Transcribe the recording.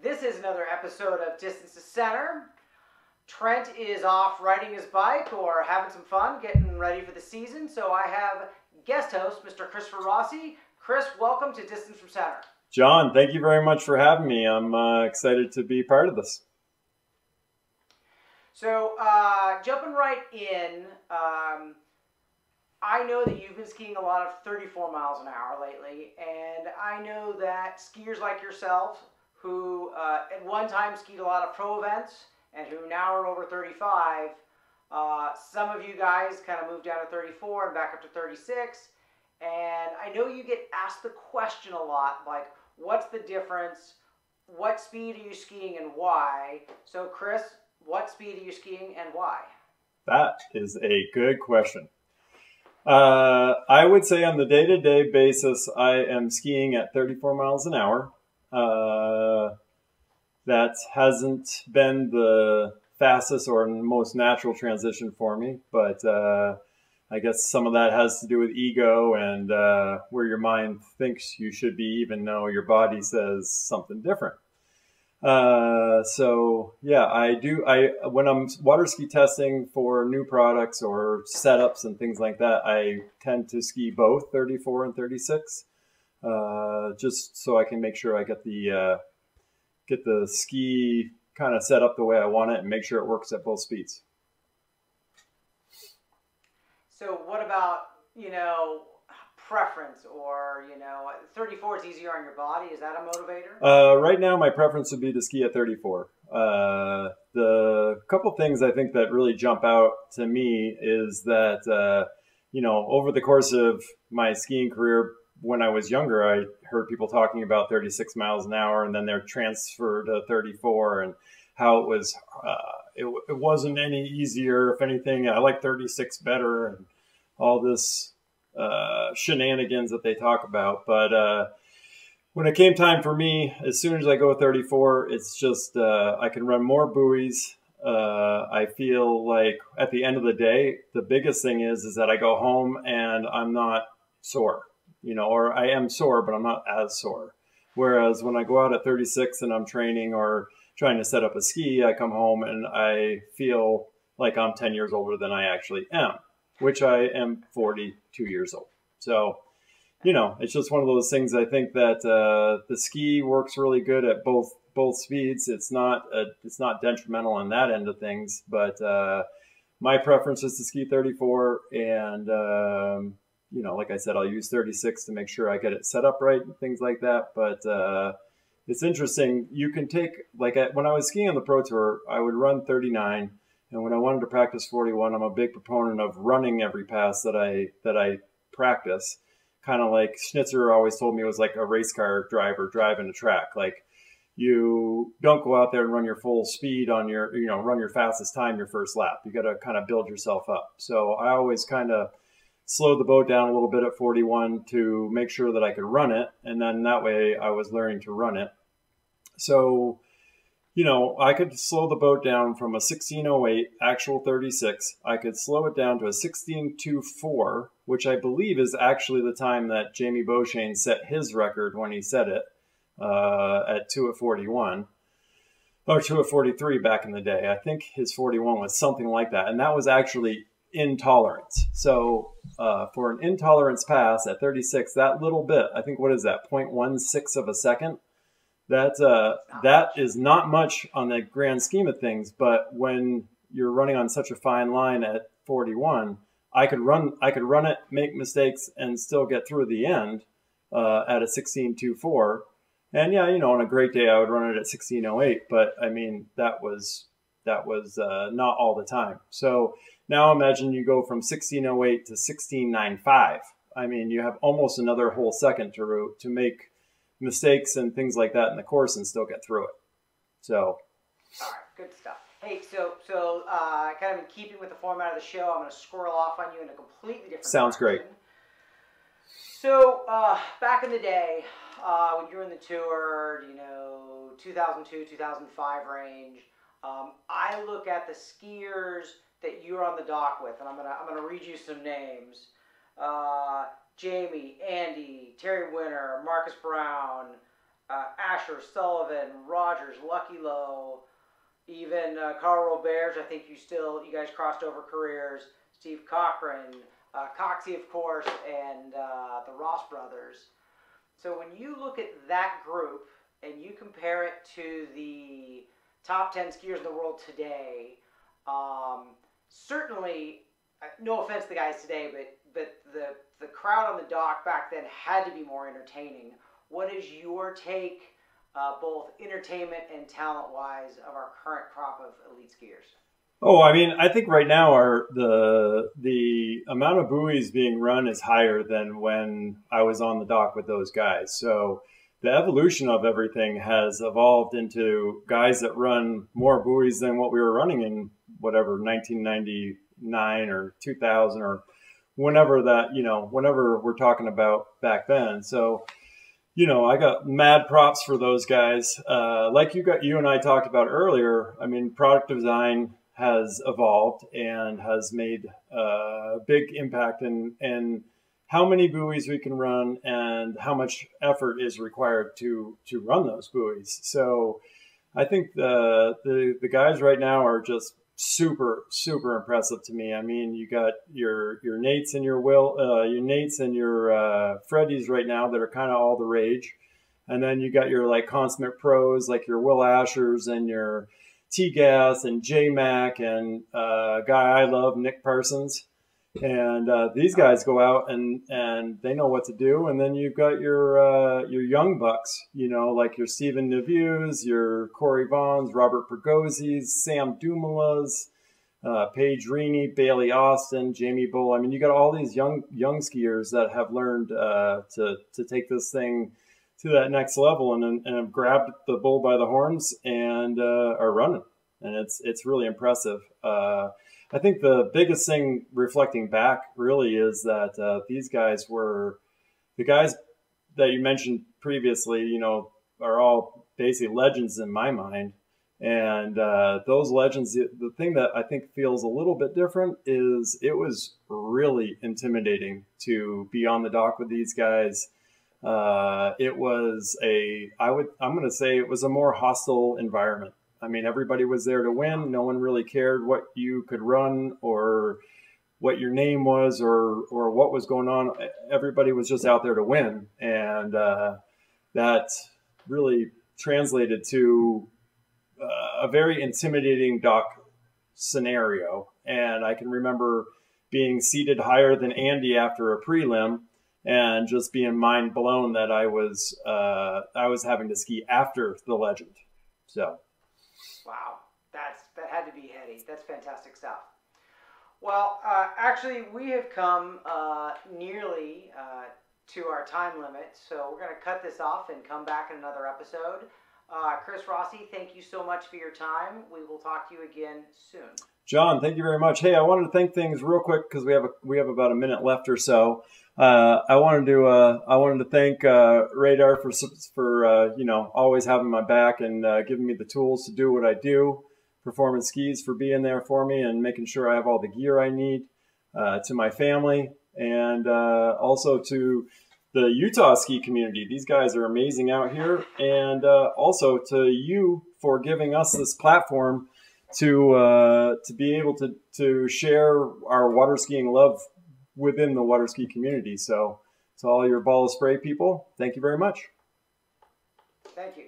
This is another episode of Distance to Center. Trent is off riding his bike or having some fun, getting ready for the season. So I have guest host, Mr. Christopher Rossi. Chris, welcome to Distance from Center. John, thank you very much for having me. I'm excited to be part of this. So jumping right in, I know that you've been skiing a lot of 34 miles an hour lately, and I know that skiers like yourself who at one time skied a lot of pro events and who now are over 35, some of you guys kind of moved down to 34 and back up to 36, and I know you get asked the question a lot, like, what's the difference? What speed are you skiing and why? So Chris, what speed are you skiing and why? That is a good question. I would say on the day-to-day basis, I am skiing at 34 miles an hour. That hasn't been the fastest or most natural transition for me, but I guess some of that has to do with ego and where your mind thinks you should be, even though your body says something different. So yeah, when I'm water ski testing for new products or setups and things like that, I tend to ski both 34 and 36, just so I can make sure I get the ski kind of set up the way I want it and make sure it works at both speeds. So what about, preference or, 34 is easier on your body? Is that a motivator? Right now, my preference would be to ski at 34. The couple things I think that really jump out to me is that, over the course of my skiing career, when I was younger, I heard people talking about 36 miles an hour, and then they're transferred to 34, and how it was, it wasn't any easier. If anything, I like 36 better, and all this shenanigans that they talk about. But when it came time for me, as soon as I go 34, it's just I can run more buoys. I feel like at the end of the day, the biggest thing is that I go home and I'm not sore, or I am sore, but I'm not as sore. Whereas when I go out at 36 and I'm training or trying to set up a ski, I come home and I feel like I'm 10 years older than I actually am, which I am 42 years old. So, it's just one of those things. I think that the ski works really good at both speeds. It's not detrimental on that end of things, but my preference is to ski 34, and like I said, I'll use 36 to make sure I get it set up right and things like that. But it's interesting. You can take, when I was skiing on the Pro Tour, I would run 39. And when I wanted to practice 41, I'm a big proponent of running every pass that I practice. Kind of like Schnitzer always told me, it was like a race car driver driving a track. Like, you don't go out there and run your full speed on your, run your fastest time your first lap. You got to kind of build yourself up. So I always kind of slowed the boat down a little bit at 41 to make sure that I could run it. And then that way I was learning to run it. So, I could slow the boat down from a 16:08 actual 36. I could slow it down to a 16:24, which I believe is actually the time that Jamie Beauchesne set his record when he set it at 2:41 or 2:43 back in the day. I think his 41 was something like that, and that was actually intolerance. So for an intolerance pass at 36, that little bit, I think, what is that, 0.16 of a second? That is not much on the grand scheme of things, but when you're running on such a fine line at 41, I could run it, make mistakes, and still get through the end at a 16:24. And yeah, on a great day I would run it at 16:08, but I mean that was not all the time. So now imagine you go from 16:08 to 16:95. I mean, you have almost another whole second to make mistakes and things like that in the course and still get through it. So, all right, good stuff. Hey, so kind of in keeping with the format of the show, I'm going to squirrel off on you in a completely different Sounds direction. Great. So back in the day, when you were in the tour, 2002, 2005 range, I look at the skiers that you're on the dock with, and I'm gonna read you some names. Jamie, Andy, Terry Winter, Marcus Brown, Ash Asher, Sullivan, Rogers, Lucky Lowe, even Carl Roberts. I think you guys crossed over careers. Steve Cochran, Coxie, of course, and the Ross brothers. So when you look at that group and you compare it to the top 10 skiers in the world today, certainly, no offense to the guys today, but the crowd on the dock back then had to be more entertaining. What is your take, both entertainment and talent-wise, of our current crop of elite skiers? Oh, I mean, I think right now the amount of buoys being run is higher than when I was on the dock with those guys. So the evolution of everything has evolved into guys that run more buoys than what we were running in whatever 1999 or 2000 or whenever we're talking about back then. So, I got mad props for those guys. Like you and I talked about earlier. I mean, product design has evolved and has made a big impact in how many buoys we can run and how much effort is required to run those buoys. So I think the guys right now are just super, super impressive to me. I mean, you got your Nates and your Freddies right now that are kind of all the rage. And then you got your like consummate pros like your Will Ashers and your T-Gas and J-Mac and a guy I love, Nick Parsons. And these guys go out and they know what to do. And then you've got your young bucks, like your Stephen Neveus, your Corey Vaughns, Robert Pergozzi's, Sam Dumoulas, Paige Reaney, Bailey Austin, Jamie Bull. I mean, you got all these young skiers that have learned to take this thing to that next level and have grabbed the bull by the horns and are running. And it's really impressive. I think the biggest thing reflecting back really is that these guys were the guys that you mentioned previously, are all basically legends in my mind. And those legends, the thing that I think feels a little bit different is it was really intimidating to be on the dock with these guys. It was I'm going to say it was a more hostile environment. I mean, everybody was there to win. No one really cared what you could run or what your name was or what was going on. Everybody was just out there to win. And that really translated to a very intimidating dock scenario. And I can remember being seated higher than Andy after a prelim and just being mind blown that I was having to ski after the legend. So, wow, that had to be heady. That's fantastic stuff. Well, actually, we have come nearly to our time limit, so we're going to cut this off and come back in another episode. Chris Rossi, thank you so much for your time. We will talk to you again soon. John, thank you very much. Hey, I wanted to thank things real quick because we have about a minute left or so. I wanted to thank Radar for always having my back and giving me the tools to do what I do. Performance Skis for being there for me and making sure I have all the gear I need. To my family and also to the Utah ski community. These guys are amazing out here, and also to you for giving us this platform to be able to share our water skiing love within the water ski community. So to all your ball of spray people, thank you very much. Thank you.